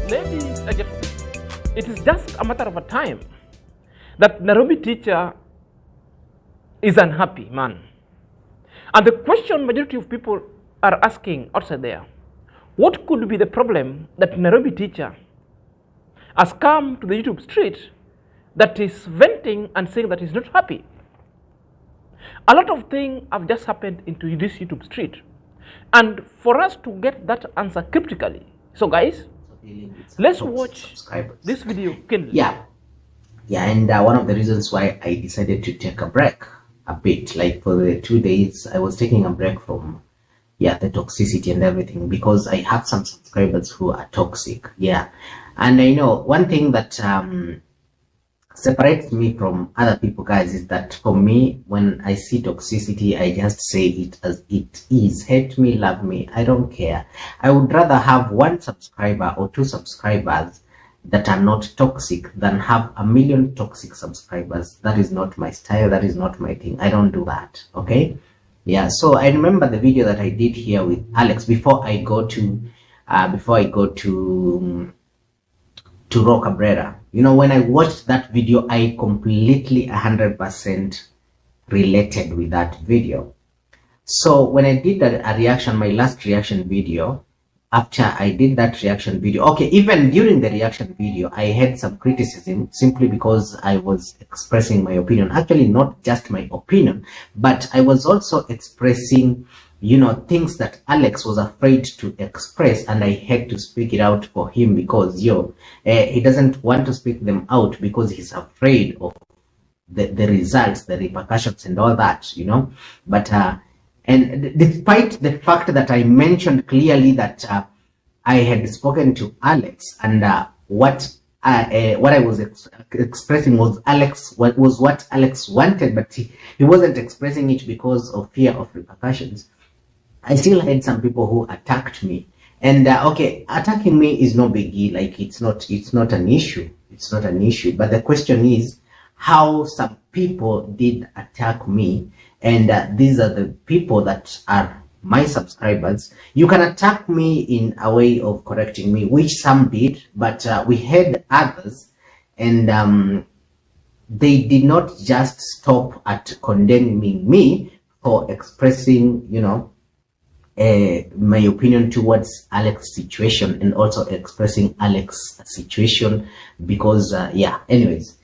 Ladies and gentlemen, it is just a matter of a time that Nairobi teacher is unhappy man. And the question majority of people are asking outside there, what could be the problem that Nairobi teacher has come to the YouTube street that is venting and saying that he's not happy? A lot of things have just happened into this YouTube street. And for us to get that answer cryptically, so guys, let's watch this video kindly. Yeah, and one of the reasons why I decided to take a break a bit, like for the 2 days, I was taking a break from the toxicity and everything, because I have some subscribers who are toxic. And I know one thing that separates me from other people, guys, is that for me, when I see toxicity, I just say it as it is. Hate me, love me, I don't care. I would rather have 1 subscriber or 2 subscribers that are not toxic than have a million toxic subscribers. That is not my style. That is not my thing. I don't do that. Okay. So I remember the video that I did here with Alex before I go to Raw Cabrera. You know, when I watched that video, I completely 100% related with that video. So when I did a reaction, my last reaction video, after I did that reaction video, okay, even during the reaction video, I had some criticism simply because I was expressing my opinion. Actually, not just my opinion, but I was also expressing, you know, things that Alex was afraid to express, and I had to speak it out for him because, he doesn't want to speak them out because he's afraid of the results, the repercussions and all that, you know. But and despite the fact that I mentioned clearly that I had spoken to Alex, and what I was expressing was what Alex wanted, but he wasn't expressing it because of fear of repercussions, I still had some people who attacked me. And okay, attacking me is no biggie. Like, it's not an issue. It's not an issue. But the question is how some people did attack me. And these are the people that are my subscribers. You can attack me in a way of correcting me, which some did, but we had others, and they did not just stop at condemning me for expressing, you know, my opinion towards Alex's situation, and also expressing Alex's situation because, anyways,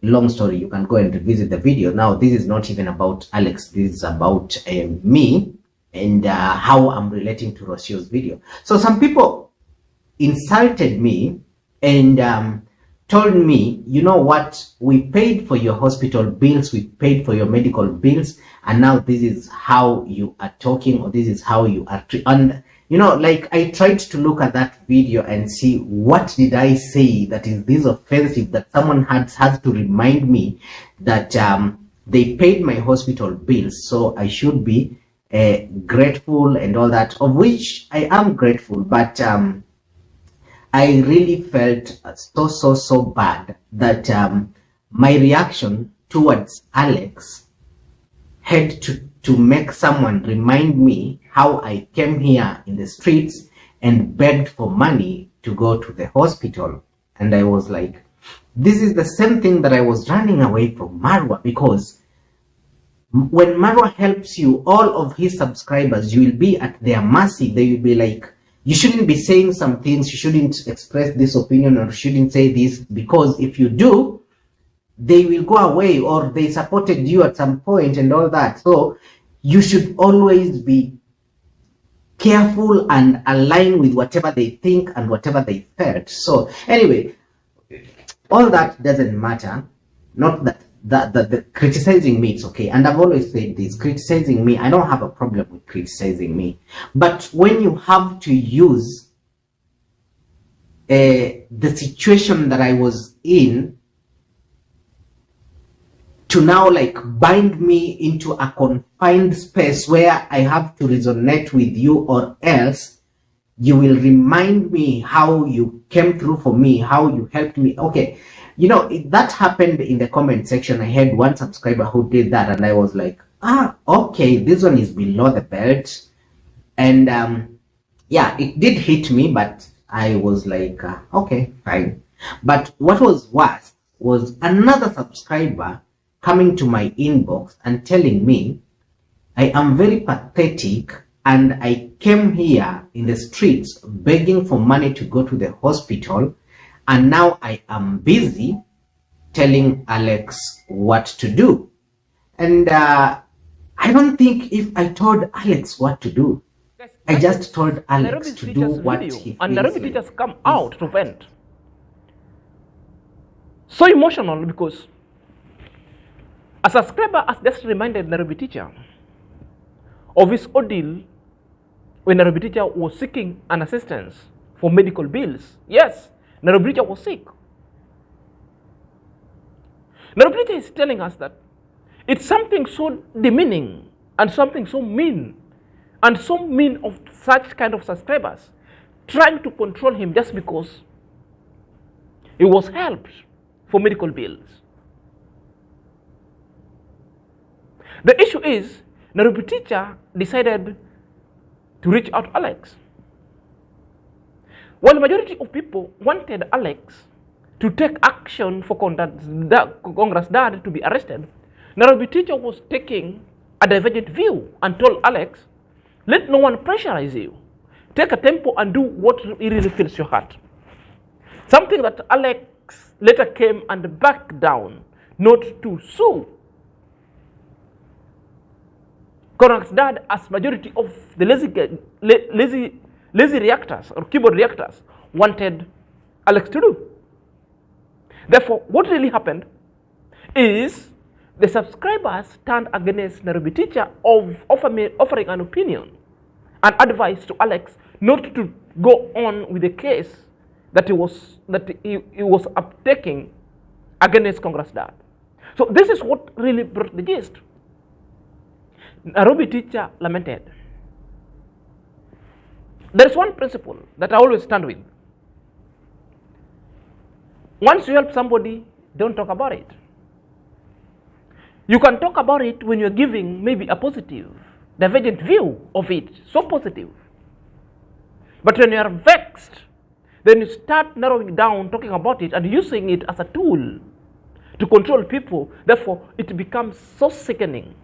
long story, you can go and revisit the video. Now, this is not even about Alex, this is about me and how I'm relating to Rocio's video. So some people insulted me and told me, you know what, we paid for your hospital bills, we paid for your medical bills, and now this is how you are talking, or this is how you are and you know, like, I tried to look at that video and see what did I say that is this offensive, that someone has to remind me that they paid my hospital bills, so I should be grateful and all that, of which I am grateful. But I really felt so bad that my reaction towards Alex had to make someone remind me how I came here in the streets and begged for money to go to the hospital. And I was like, this is the same thing that I was running away from Marwa, because when Marwa helps you, all of his subscribers, you will be at their mercy. They will be like, you shouldn't be saying some things, you shouldn't express this opinion, or shouldn't say this, because if you do, they will go away, or they supported you at some point and all that. So you should always be careful and align with whatever they think and whatever they felt. So anyway, all that doesn't matter. Not that the criticizing me, it's okay. And I've always said this, criticizing me, I don't have a problem with criticizing me. But when you have to use the situation that I was in to now, like, bind me into a confined space where I have to resonate with you, or else you will remind me how you came through for me, how you helped me. Okay, you know, that happened in the comment section. I had 1 subscriber who did that, and I was like, okay, this one is below the belt. And yeah, it did hit me, but I was like, okay, fine. But what was worse was another subscriber coming to my inbox and telling me I am very pathetic and I came here in the streets begging for money to go to the hospital, and now I am busy telling Alex what to do. And I don't think if I told Alex what to do, I just told Alex to do what he feels and Nairobi teachers come out to vent. So emotional because a subscriber has just reminded Nairobi teacher of his ordeal when Nairobi teacher was seeking an assistance for medical bills. Yes, Nairobi teacher was sick. Nairobi teacher is telling us that it's something so demeaning and something so mean of such kind of subscribers trying to control him just because he was helped for medical bills. The issue is Nairobi teacher decided to reach out to Alex. While the majority of people wanted Alex to take action for Congress dad to be arrested, Nairobi teacher was taking a divergent view and told Alex, let no one pressurize you. Take a tempo and do what really fills your heart. Something that Alex later came and backed down, not to sue Congress dad as majority of the lazy reactors or keyboard reactors wanted Alex to do. Therefore, what really happened is the subscribers turned against Nairobi teacher of offering an opinion and advice to Alex not to go on with the case that he was uptaking against Congress dad. So this is what really brought the gist. Nairobi teacher lamented. There is one principle that I always stand with. Once you help somebody, don't talk about it. You can talk about it when you're giving maybe a positive, divergent view of it, so positive. But when you're vexed, then you start narrowing down, talking about it, and using it as a tool to control people. Therefore, it becomes so sickening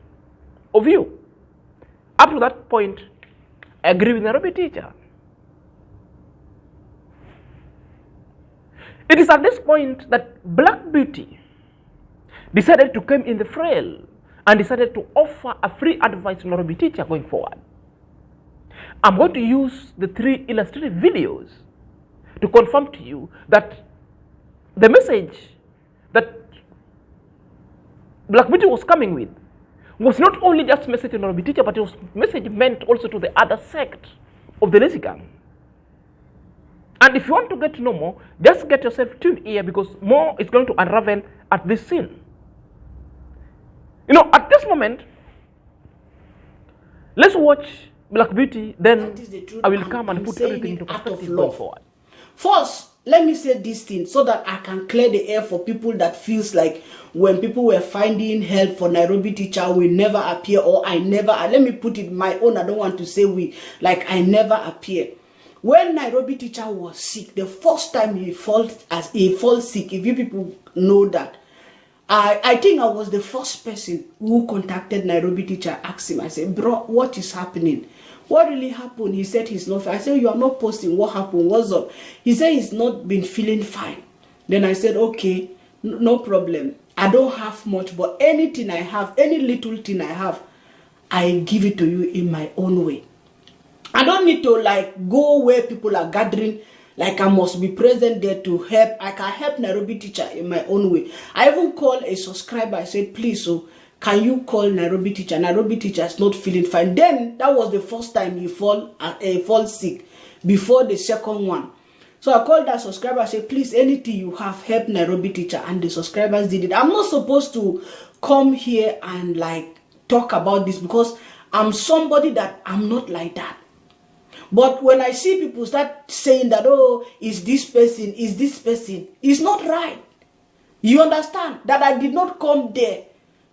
of you. Up to that point, I agree with Nairobi teacher. It is at this point that Black Beauty decided to come in the fray and decided to offer a free advice to Nairobi teacher going forward. I'm going to use the 3 illustrative videos to confirm to you that the message that Black Beauty was coming with was not only just message to Nairobi teacher, but it was message meant also to the other sect of the lazy gang. And if you want to get to know more, just get yourself tuned here because more is going to unravel at this scene. You know, at this moment, let's watch Black Beauty, then I will come and put everything into perspective going forward. First, let me say this thing so that I can clear the air for people that feels like when people were finding help for Nairobi teacher, we never appear, or I never, let me put it my own, I don't want to say we, like I never appear. When Nairobi teacher was sick, the first time he falls sick, if you people know that, I think I was the first person who contacted Nairobi teacher, asked him, I said, bro, what is happening? What really happened? He said he's not fine. I said, you are not posting. What happened? What's up? He said he's not been feeling fine. Then I said, okay, no problem. I don't have much, but anything I have, any little thing I have, I give it to you in my own way. I don't need to like go where people are gathering, like I must be present there to help. I can help Nairobi teacher in my own way. I even called a subscriber. I said, please, so can you call Nairobi teacher? Nairobi teacher is not feeling fine. Then that was the first time he fall sick before the second one. So I called that subscriber. I said, please, anything you have, help Nairobi teacher. And the subscribers did it. I'm not supposed to come here and like talk about this because I'm somebody that I'm not like that. But when I see people start saying that, oh, is this person, it's not right. You understand? That I did not come there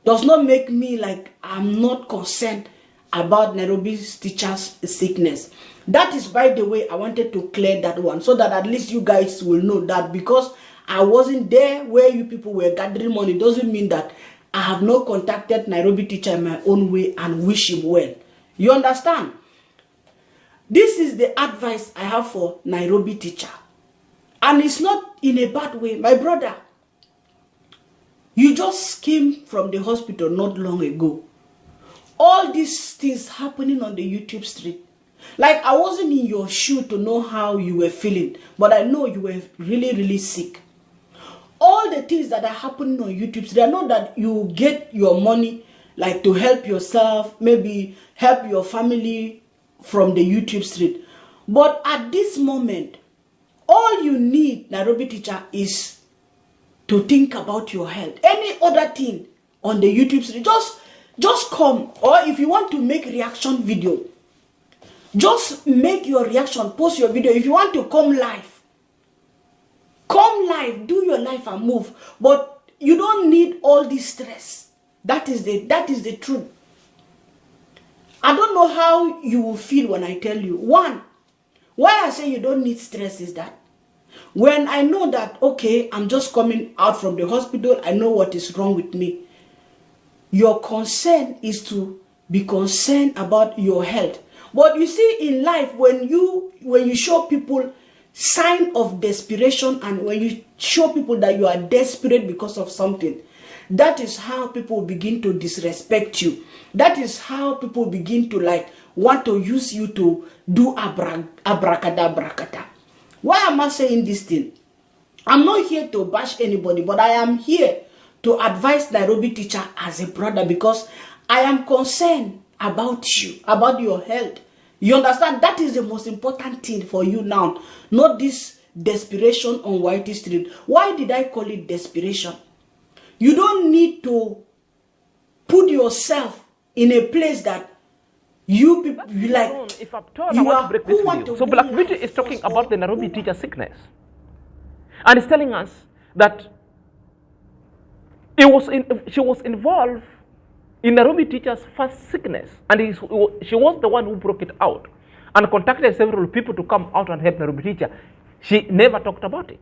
does not make me like I'm not concerned about Nairobi's teacher's sickness. That is, by the way, I wanted to clear that one so that at least you guys will know that because I wasn't there where you people were gathering money doesn't mean that I have not contacted Nairobi teacher in my own way and wish him well. You understand? This is the advice I have for Nairobi teacher. And it's not in a bad way. My brother, you just came from the hospital not long ago. All these things happening on the YouTube street. Like, I wasn't in your shoe to know how you were feeling, but I know you were really, really sick. All the things that are happening on YouTube street, I know that you get your money, like to help yourself, maybe help your family from the YouTube street. But at this moment, all you need, Nairobi teacher, is to think about your health. Any other thing on the YouTube street, just come. Or if you want to make reaction video, just make your reaction, post your video. If you want to come live, do your life and move. But you don't need all this stress. That is the truth. I don't know how you will feel when I tell you. One, why I say you don't need stress is that when I know that, okay, I'm just coming out from the hospital, I know what is wrong with me. Your concern is to be concerned about your health. But you see, in life, when you show people sign of desperation and when you show people that you are desperate because of something, that is how people begin to disrespect you. That is how people begin to like want to use you to do abracadabra. Why am I saying this thing? I'm not here to bash anybody, but I am here to advise Nairobi teacher as a brother because I am concerned about you, about your health. You understand? That is the most important thing for you now, not this desperation on Whitey Street. Why did I call it desperation? You don't need to put yourself in a place that you people like. If I'm told I want to break this video. So Blackbeauty is talking about the Nairobi teacher sickness, and is telling us that she was involved in Nairobi teacher's first sickness, and she was the one who broke it out and contacted several people to come out and help Nairobi teacher. She never talked about it.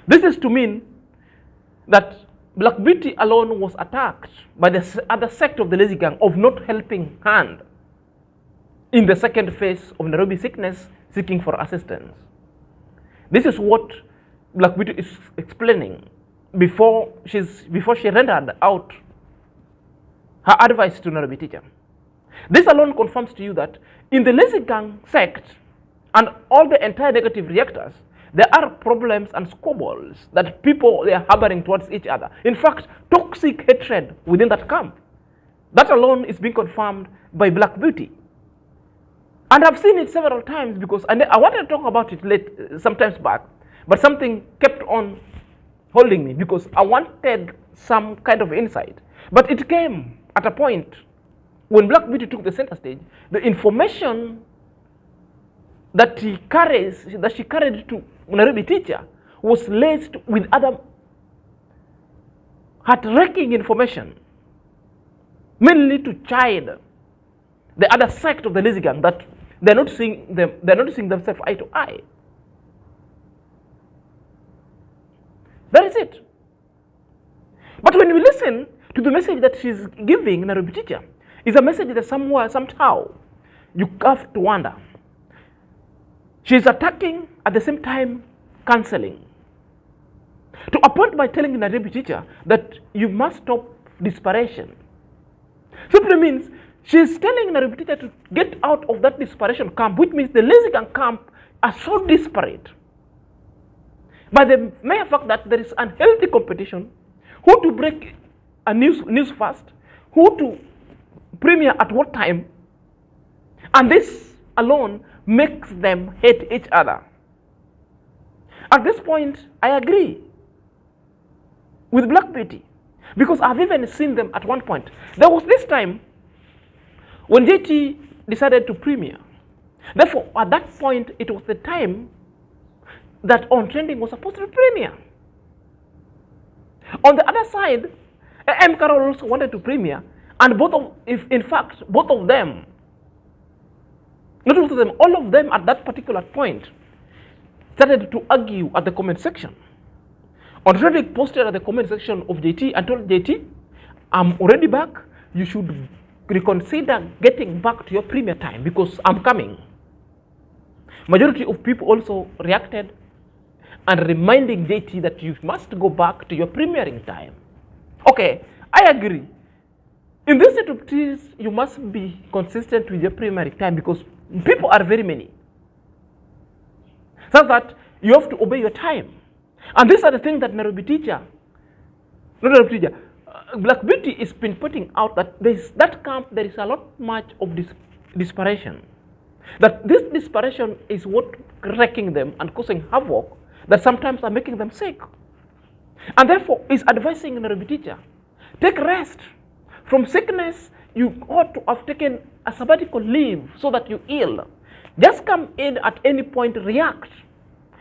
This is to mean that Blackbeauty alone was attacked by the other sect of the lazy gang of not helping hand in the second phase of Nairobi sickness, seeking for assistance. This is what Blackbeauty is explaining before she rendered out her advice to Nairobi teacher. This alone confirms to you that in the lazy gang sect and all the entire negative reactors, there are problems and squabbles that people they are harboring towards each other. In fact, toxic hatred within that camp. That alone is being confirmed by Blackbeauty. And I've seen it several times because I wanted to talk about it sometimes back, but something kept on holding me because I wanted some kind of insight. But it came at a point when Blackbeauty took the center stage, the information that she carried to Nairobi teacher was laced with other heart-wrenching information, mainly to chide the other sect of the lazy gang that they're not seeing themselves eye to eye. That is it. But when we listen to the message that she's giving Nairobi teacher, it's a message that somehow you have to wonder. She's attacking at the same time counseling. To a point by telling the Nairobi teacher that you must stop desperation. Simply means she's telling Nairobi teacher to get out of that desperation camp, which means the lazy gang camp are so desperate by the mere fact that there is unhealthy competition, who to break a news fast, who to premiere at what time, and this alone makes them hate each other. At this point, I agree with Blackbeauty because I've even seen them at one point. There was this time when JT decided to premiere. Therefore, at that point, it was the time that ontrending was supposed to premiere. On the other side, Amqarol also wanted to premiere. And in fact, both of them, not both of them, all of them at that particular point started to argue at the comment section. Ontrending posted at the comment section of JT and told JT, I'm already back. You should reconsider getting back to your premier time because I'm coming. Majority of people also reacted and reminding JT that you must go back to your premiering time. Okay, I agree. In this set of things, you must be consistent with your primary time because people are very many. So that you have to obey your time. And these are the things that Black Beauty is been putting out that that camp, there is a lot much of desperation. That this desperation is what wrecking them and causing havoc that sometimes are making them sick. And therefore is advising Nairobi teacher, take rest. From sickness, you ought to have taken a sabbatical leave so that you heal. Just come in at any point, react.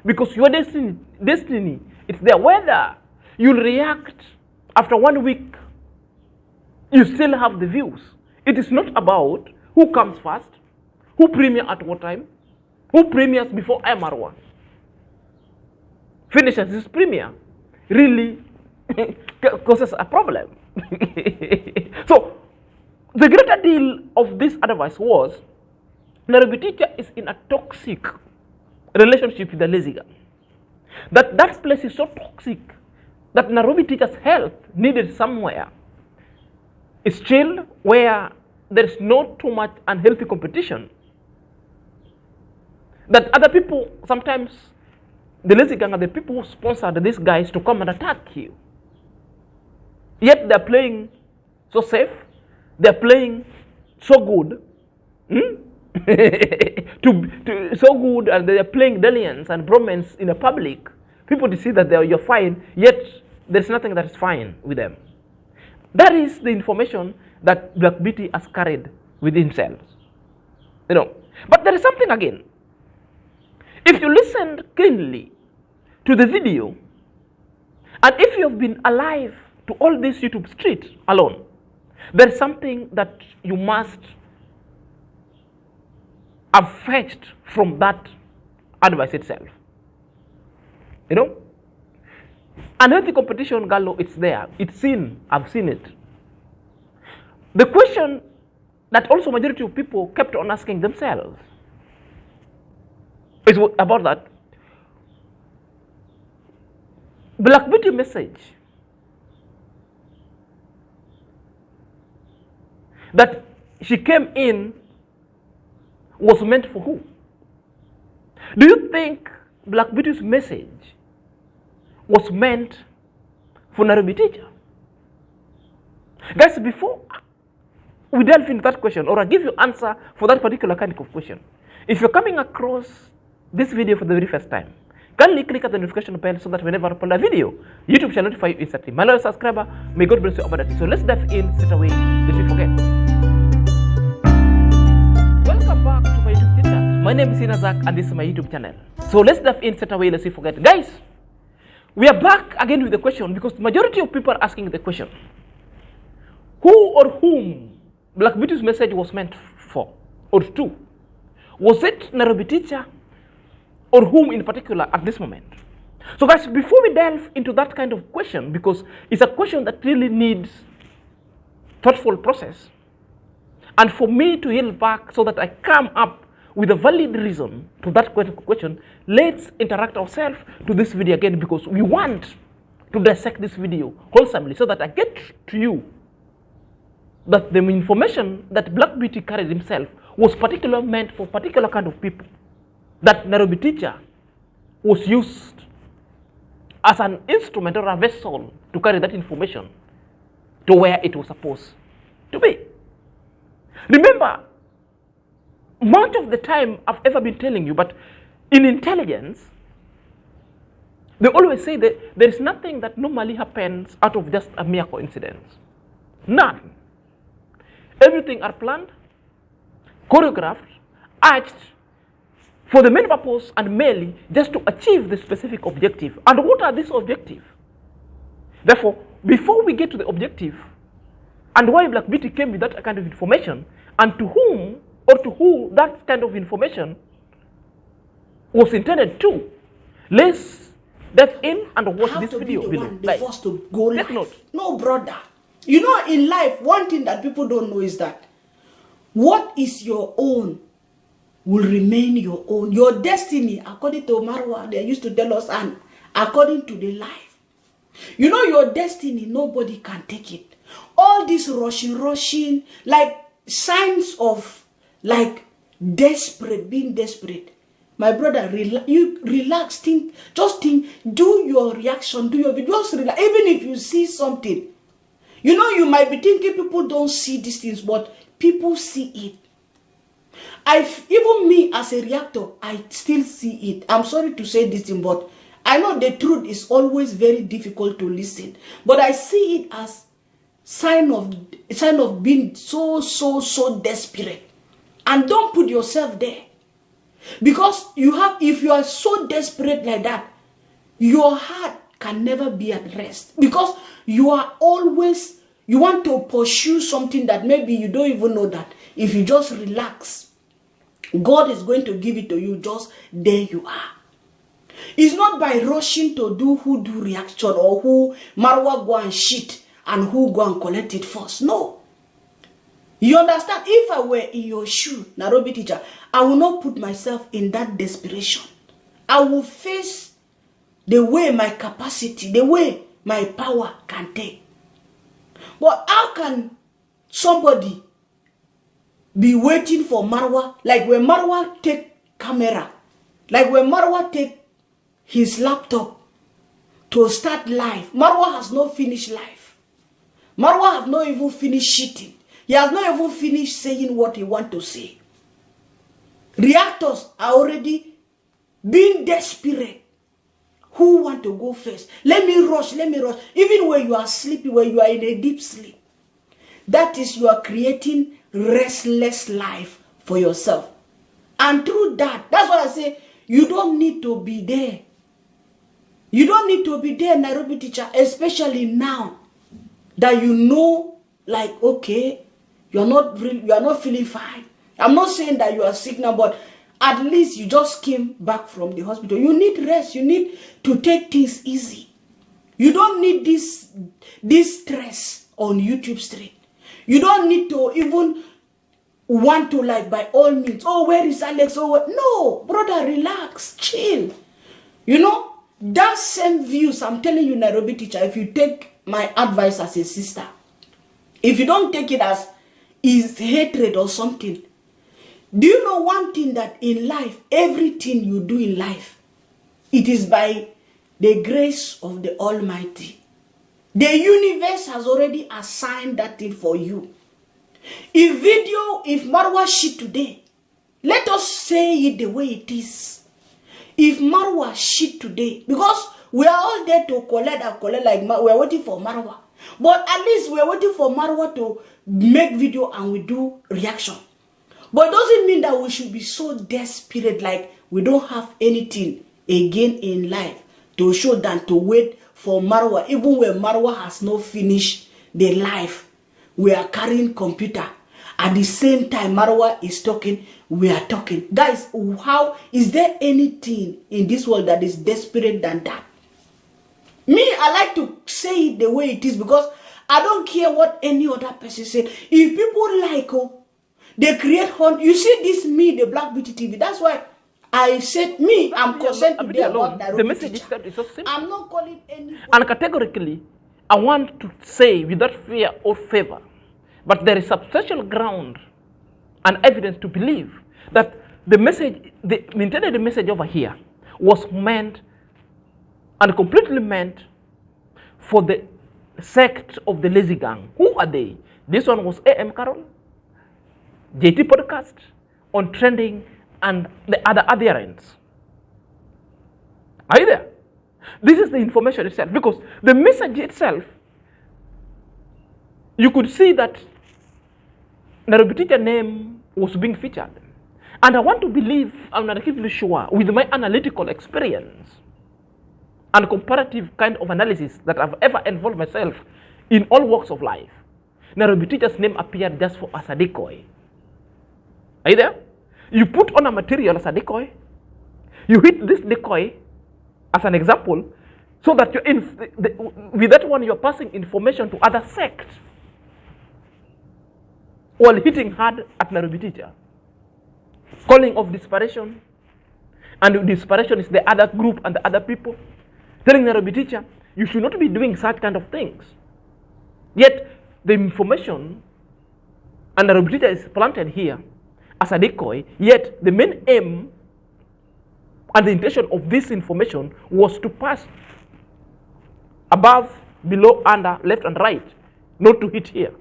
Because your destiny, it's their weather. You'll react after 1 week. You still have the views. It is not about who comes first, who premiere at what time, who premieres before marwa. Finishes his premiere really causes a problem. So the greater deal of this advice was Nairobi teacher is in a toxic relationship with the lazy girl. That place is so toxic that Nairobi teacher's health needed somewhere. It's chill where there is not too much unhealthy competition. That other people, sometimes the lazy gang are the people who sponsored these guys to come and attack you. Yet they're playing so safe, they're playing so good, so good, and they're playing dalliance and bromance in the public. People to see that you're fine, yet there's nothing that is fine with them. That is the information that Black Beauty has carried with himself. But there is something again. If you listened keenly to the video, and if you have been alive to all this YouTube street alone, there is something that you must have fetched from that advice itself. Unhealthy competition, Gallo, it's there. It's seen. I've seen it. The question that also majority of people kept on asking themselves is about that. Black Beauty message that she came in was meant for who? Do you think Black Beauty's message was meant for Nairobi teacher? Guys, before we delve into that question, or I give you answer for that particular kind of question, if you're coming across this video for the very first time, kindly click at the notification bell so that whenever I upload a video, YouTube shall notify you instantly. My loyal subscriber, may God bless you abundantly. So let's dive in straight away, lest we forget. Welcome back to my YouTube channel. My name is Inazak and this is my YouTube channel. So let's dive in straight away, lest we forget. Guys, we are back again with the question because the majority of people are asking the question. Who or whom Black Beauty's message was meant for or to? Was it Nairobi teacher or whom in particular at this moment? So guys, before we delve into that kind of question, because it's a question that really needs thoughtful process, and for me to yield back so that I come up with a valid reason to that question, let's interact ourselves to this video again because we want to dissect this video wholesomely so that I get to you that the information that Black Beauty carried himself was particularly meant for particular kind of people. That Nairobi teacher was used as an instrument or a vessel to carry that information to where it was supposed to be. Remember, much of the time I've ever been telling you, but in intelligence, they always say that there is nothing that normally happens out of just a mere coincidence. None. Everything are planned, choreographed, arched, for the main purpose and merely just to achieve the specific objective. And what are these objectives? Therefore, before we get to the objective, and why Black Beauty came with that kind of information, and to whom or to who that kind of information was intended to. Let's dive in and watch this video. The first to go Take live. note. No, brother. You know, in life, one thing that people don't know is that what is your own will remain your own. Your destiny, according to Marwa, they used to tell us, and according to the life. You know, your destiny, nobody can take it. All this rushing, like signs of like being desperate. My brother, you relax, just think, do your reaction, do your video, just relax. Even if you see something, you know, you might be thinking people don't see these things, but people see it. Even me as a reactor, I still see it. I'm sorry to say this thing, but I know the truth is always very difficult to listen. But I see it as sign of being so desperate. And don't put yourself there. Because if you are so desperate like that, your heart can never be at rest. Because you want to pursue something that maybe you don't even know that if you just relax, God is going to give it to you just there you are. It's not by rushing to who do reaction or who Marwa go and shit and who go and collect it first. No. You understand? If I were in your shoe, Nairobi teacher, I will not put myself in that desperation. I will face the way my capacity, the way my power can take. But how can somebody be waiting for Marwa? Like when Marwa take camera, like when Marwa take his laptop to start live. Marwa has not finished live. Marwa has not even finished shitting. He has not even finished saying what he wants to say. Reactors are already being desperate. Who want to go first? Let me rush. Even when you are sleeping, when you are in a deep sleep. That is, you are creating restless life for yourself. And through that, that's why I say, you don't need to be there. You don't need to be there, Nairobi teacher, especially now that you know, like, okay, you are not feeling fine. I'm not saying that you are sick now, but at least you just came back from the hospital. You need rest. You need to take things easy. You don't need this stress on YouTube street. You don't need to even want to, like, by all means, oh, where is Alex? Oh, what? No, brother, relax, chill. You know, that same views, I'm telling you, Nairobi teacher, if you take my advice as a sister, if you don't take it as is hatred or something, do you know one thing, that in life, everything you do in life, it is by the grace of the Almighty. The universe has already assigned that thing for you. If Marwa shit today, let us say it the way it is. If Marwa shit today, because we are all there to collect like we are waiting for Marwa. But at least we are waiting for Marwa to make video and we do reaction. But it doesn't mean that we should be so desperate, like we don't have anything again in life to show than to wait for Marwa. Even when Marwa has not finished the life, we are carrying computer. At the same time Marwa is talking, we are talking. Guys, how is there anything in this world that is desperate than that? Me, I like to say it the way it is because I don't care what any other person say. If people like, they create hunt. You see this, me, the Blackbeautytv. That's why I said, me, I'm concerned today about Nairobi. The message itself is so simple. I'm not calling any. And categorically, I want to say without fear or favor, but there is substantial ground and evidence to believe that the message, the intended message over here was meant and completely meant for the sect of the lazy gang. Who are they? This one was Amqarol, JT Podcast, Ontrending, and the other adherents. Are you there? This is the information itself, because the message itself, you could see that Nairobi teacher name was being featured. And I want to believe, I'm not really sure, with my analytical experience and comparative kind of analysis that I've ever involved myself in all walks of life, Nairobi teacher's name appeared just for as a decoy. Are you there? You put on a material as a decoy. You hit this decoy as an example, so that you're with that one you're passing information to other sects while hitting hard at Nairobi teacher. Calling of desperation, and desperation is the other group and the other people. Telling Nairobi teacher, you should not be doing such kind of things. Yet the information and Nairobi teacher is planted here as a decoy, yet the main aim and the intention of this information was to pass above, below, under, left and right, not to hit here.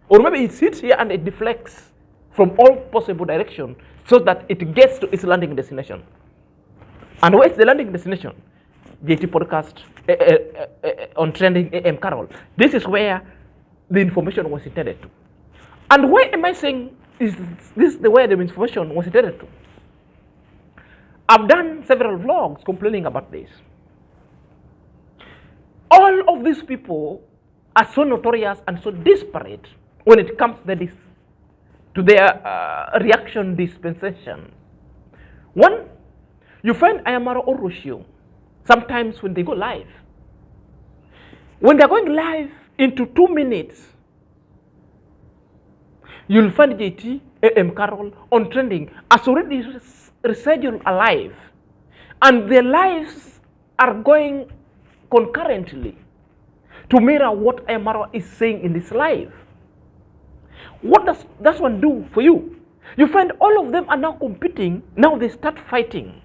Or maybe it hits here and it deflects from all possible directions so that it gets to its landing destination. And where is the landing destination? JT podcast on trending Amqarol. This is where the information was intended to. And why am I saying is this the way the information was intended to? I've done several vlogs complaining about this. All of these people are so notorious and so desperate when it comes to their reaction dispensation. One, you find Amqarol or Roshio sometimes when they go live. When they're going live into 2 minutes, you'll find JT, Amqarol on trending as already rescheduled alive. And their lives are going concurrently to mirror what Amqarol is saying in this live. What does that one do for you? You find all of them are now competing. Now they start fighting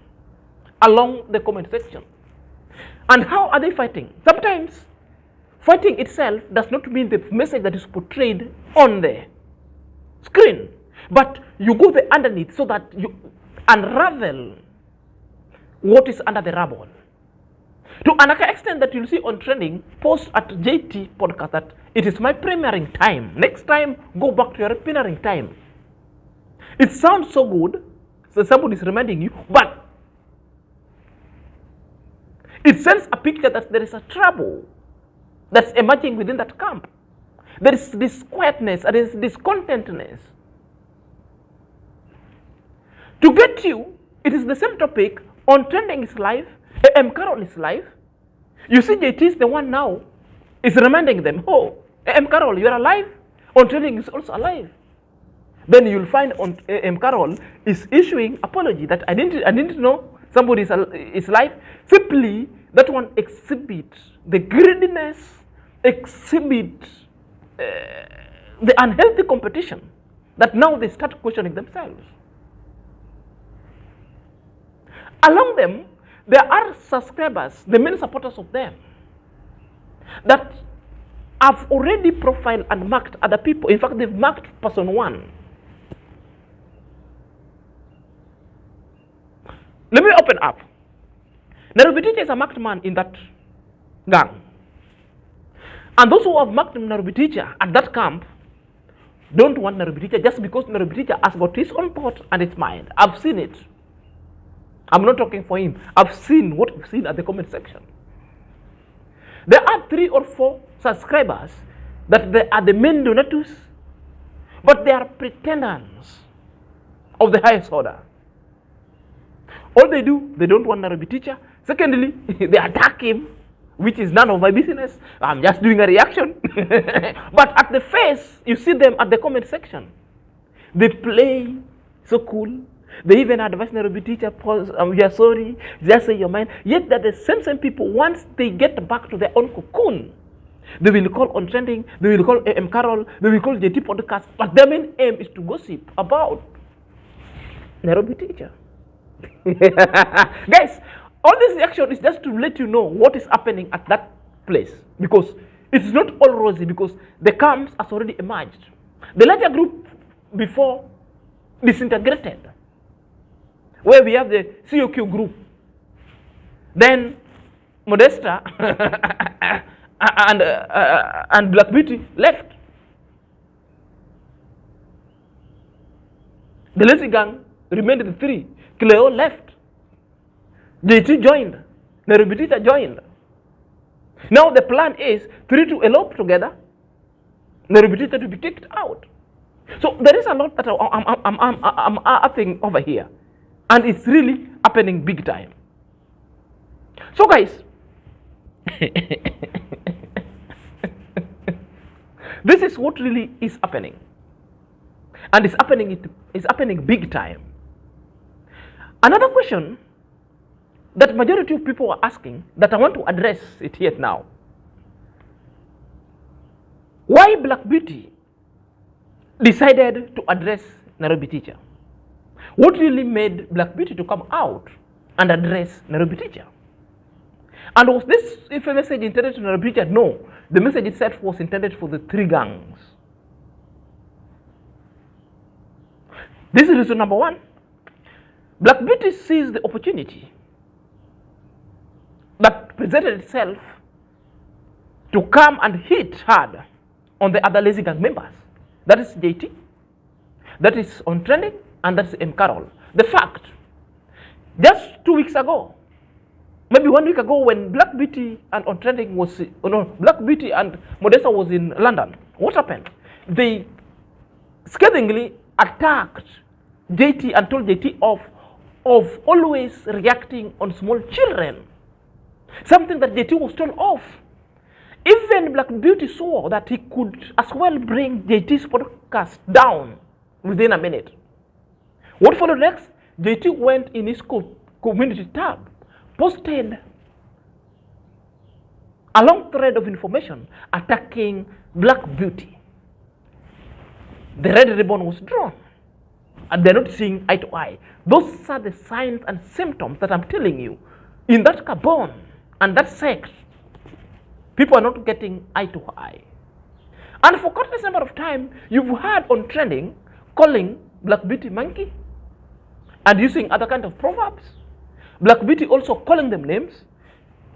along the comment section. And how are they fighting? Sometimes fighting itself does not mean the message that is portrayed on the screen, but you go there underneath so that you unravel what is under the rubble. To another extent that you'll see on trending, post at JT podcast that it is my premiering time. Next time, go back to your premiering time. It sounds so good, so somebody is reminding you, but it sends a picture that there is a trouble that's emerging within that camp. There is this quietness, there is this contentness. To get you, it is the same topic. On trending is live, Amqarol is live. You see, JT is the one now is reminding them, oh, Amqarol, you are alive. On trending is also alive. Then you'll find on Amqarol is issuing apology that I didn't know somebody is live. Simply that one exhibits the greediness, exhibits the unhealthy competition that now they start questioning themselves. Along them, there are subscribers, the main supporters of them, that have already profiled and marked other people. In fact, they've marked person one. Let me open up. Nairobi teacher is a marked man in that gang. And those who have marked Nairobi teacher at that camp don't want Nairobi teacher just because Nairobi teacher has got his own thought and his mind. I've seen it. I'm not talking for him. I've seen what I've seen at the comment section. There are 3 or 4 subscribers that they are the main donators, but they are pretenders of the highest order. All they do, they don't want Nairobi teacher. Secondly, they attack him, which is none of my business. I'm just doing a reaction. But at the face, you see them at the comment section. They play so cool. They even advise Nairobi teacher, pause, we are sorry, just say your mind. Yet that the same people, once they get back to their own cocoon, they will call on trending, they will call Amqarol, they will call JT podcast, but their main aim is to gossip about Nairobi teacher. Guys, all this reaction is just to let you know what is happening at that place, because it's not all rosy, because the camps has already emerged. The larger group before disintegrated, where we have the COQ group, then Modesta and Black Beauty left. The Lazy Gang remained the 3. Cleo left. JT joined. Nairobi teacher joined. Now the plan is 3 to elope together Nairobi teacher to be kicked out. So there is a lot that I'm happening over here, and it's really happening big time. So guys, this is what really is happening, and it's happening big time. Another question that majority of people are asking, that I want to address it here now: why Black Beauty decided to address Nairobi teacher? What really made Black Beauty to come out and address Nairobi teacher? And was this message intended to Nairobi teacher? No, the message itself was intended for the three gangs. This is reason number one. Black Beauty sees the opportunity that presented itself to come and hit hard on the other lazy gang members. That is JT, that is ontrending, and that is Amqarol. The fact, just 2 weeks ago, maybe 1 week ago, when Black Beauty and ontrending was, Black Beauty and Modesta was in London, what happened? They scathingly attacked JT and told JT of always reacting on small children, something that JT was told off. Even Black Beauty saw that he could as well bring JT's podcast down within a minute. What followed next? JT went in his community tab, posted a long thread of information attacking Black Beauty. The red ribbon was drawn, and they're not seeing eye to eye. Those are the signs and symptoms that I'm telling you. In that carbon and that sect, people are not getting eye to eye. And for countless number of time, you've heard ontrending calling Black Beauty monkey and using other kind of proverbs. Black Beauty also calling them names.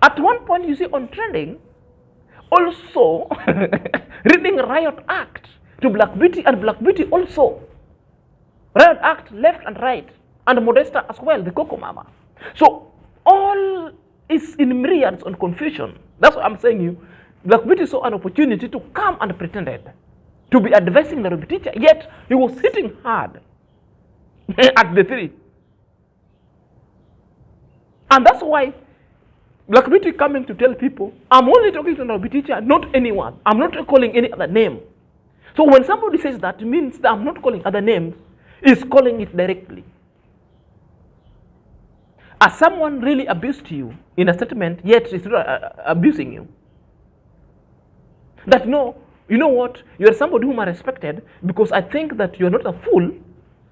At one point, you see ontrending also reading Riot Act to Black Beauty, and Black Beauty also Riot Act left and right, and Modesta as well, the Coco Mama. So all is in myriads on confusion. That's what I'm saying you. Black Beauty saw an opportunity to come and pretended to be advising the Nairobi teacher, yet he was hitting hard at the three. And that's why Black Beauty coming to tell people, I'm only talking to the Nairobi teacher, not anyone. I'm not calling any other name. So when somebody says that, it means that I'm not calling other names, is calling it directly. As someone really abused you in a statement, yet is not abusing you. That no, you know what, you are somebody whom I respected because I think that you are not a fool.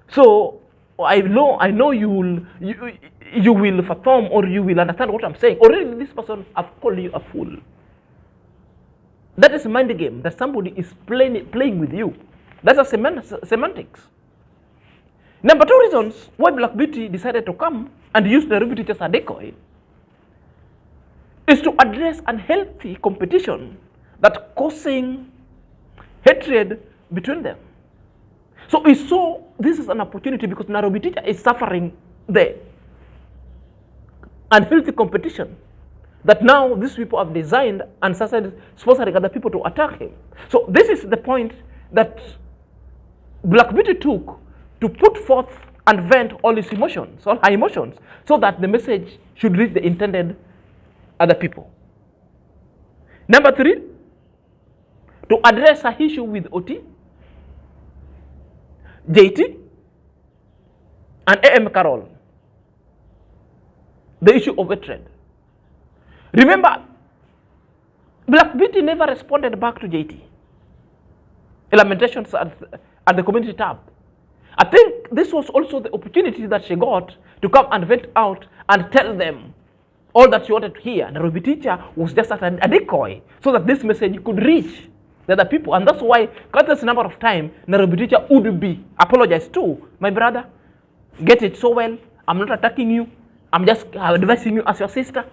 So I know you will perform, or you will understand what I'm saying. Already this person have called you a fool. That is a mind game that somebody is playing with you. That's a semantics. Number two reasons why Black Beauty decided to come and use the Nairobi teacher as a decoy is to address unhealthy competition that causing hatred between them. So we saw this is an opportunity because Nairobi teacher is suffering the unhealthy competition that now these people have designed and started sponsoring other people to attack him. So this is the point that Black Beauty took to put forth and vent all his emotions, all her emotions, so that the message should reach the intended other people. Number three, to address her issue with OT, JT, and Amqarol, the issue of hatred. Remember, Black Beauty never responded back to JT. Lamentations at the community tab. I think this was also the opportunity that she got to come and vent out and tell them all that she wanted to hear. The Nairobi teacher was just a decoy so that this message could reach the other people. And that's why countless number of time Nairobi teacher would be apologized to. My brother, get it so well. I'm not attacking you. I'm just advising you as your sister.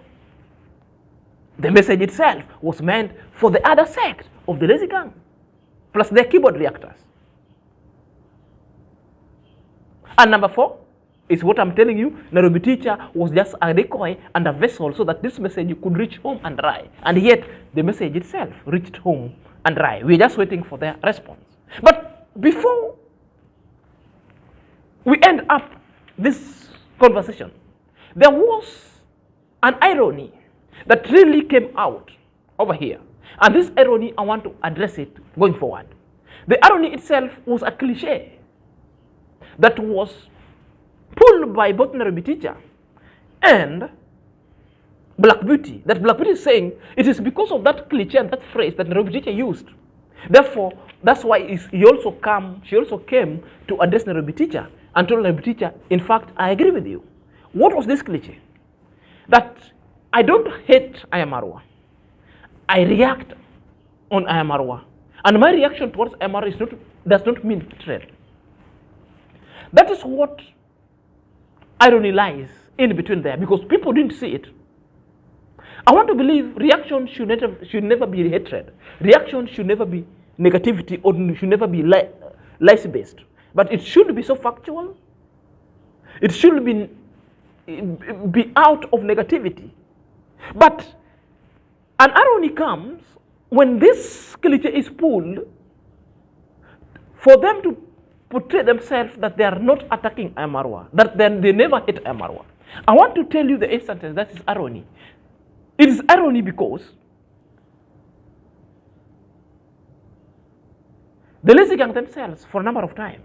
The message itself was meant for the other sect of the lazy gang, plus their keyboard reactors. And number four is what I'm telling you, Nairobi teacher was just a decoy and a vessel so that this message could reach home and dry. And yet the message itself reached home and dry. We're just waiting for their response. But before we end up this conversation, there was an irony that really came out over here. And this irony, I want to address it going forward. The irony itself was a cliche that was pulled by both Nairobi teacher and Black Beauty. That Black Beauty is saying it is because of that cliche and that phrase that Nairobi teacher used. Therefore, that's why she also came to address Nairobi teacher and told Nairobi teacher, in fact, I agree with you. What was this cliche? That I don't hate Marwa. I react on Marwa. And my reaction towards Marwa does not mean hatred. That is what irony lies in between there, because people didn't see it. I want to believe reaction should never be hatred. Reaction should never be negativity, or should never be lies-based. But it should be so factual. It should be out of negativity. But an irony comes when this cliche is pulled for them to portray themselves that they are not attacking Marwa, that they never hate Marwa. I want to tell you the instances that is irony. It is irony because the lazy gang themselves, for a number of times,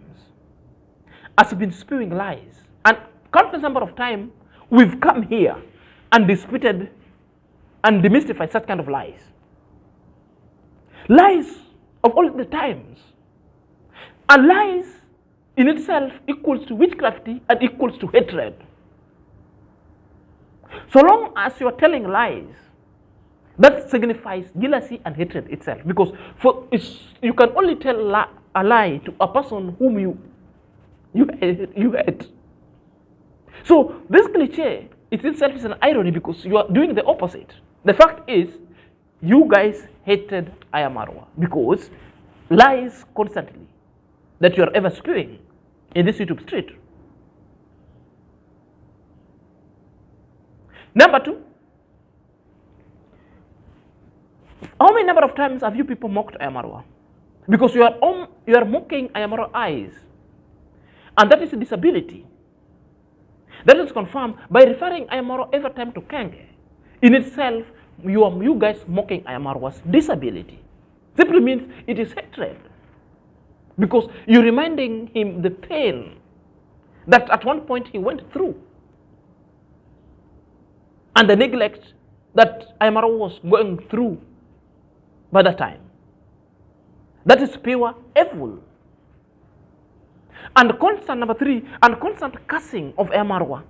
has been spewing lies. And countless number of times, we've come here and disputed and demystified such kind of lies. Lies of all the times. And lies in itself equals to witchcrafty and equals to hatred. So long as you are telling lies, that signifies jealousy and hatred itself. Because you can only tell a lie to a person whom you hate. So this cliche itself is an irony because you are doing the opposite. The fact is, you guys hated Marwa because lies constantly that you are ever spewing in this YouTube street. Number two, how many number of times have you people mocked Marwa? Because you are mocking Marwa eyes, and that is a disability. That is confirmed by referring Marwa every time to Kenge. In itself, you guys mocking Marwa's disability. Simply means it is hatred. Because you're reminding him the pain that at one point he went through. And the neglect that Marwa was going through by that time. That is pure evil. And constant, number three, and constant cursing of Marwa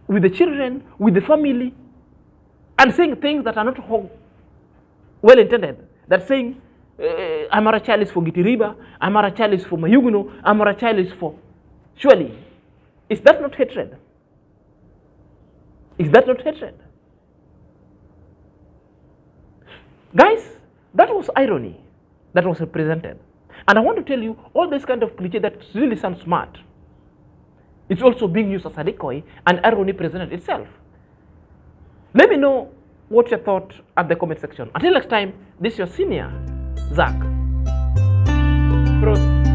with the children, with the family, and saying things that are not well intended. That saying, Amara child is for Gitiriba, Amara child is for Mayuguno, Amara child is for. Surely, is that not hatred? Is that not hatred? Guys, that was irony that was represented. And I want to tell you, all this kind of cliche that really sounds smart, it's also being used as a decoy, and irony presented itself. Let me know what you thought at the comment section. Until next time, this is your senior, Zach. Prost.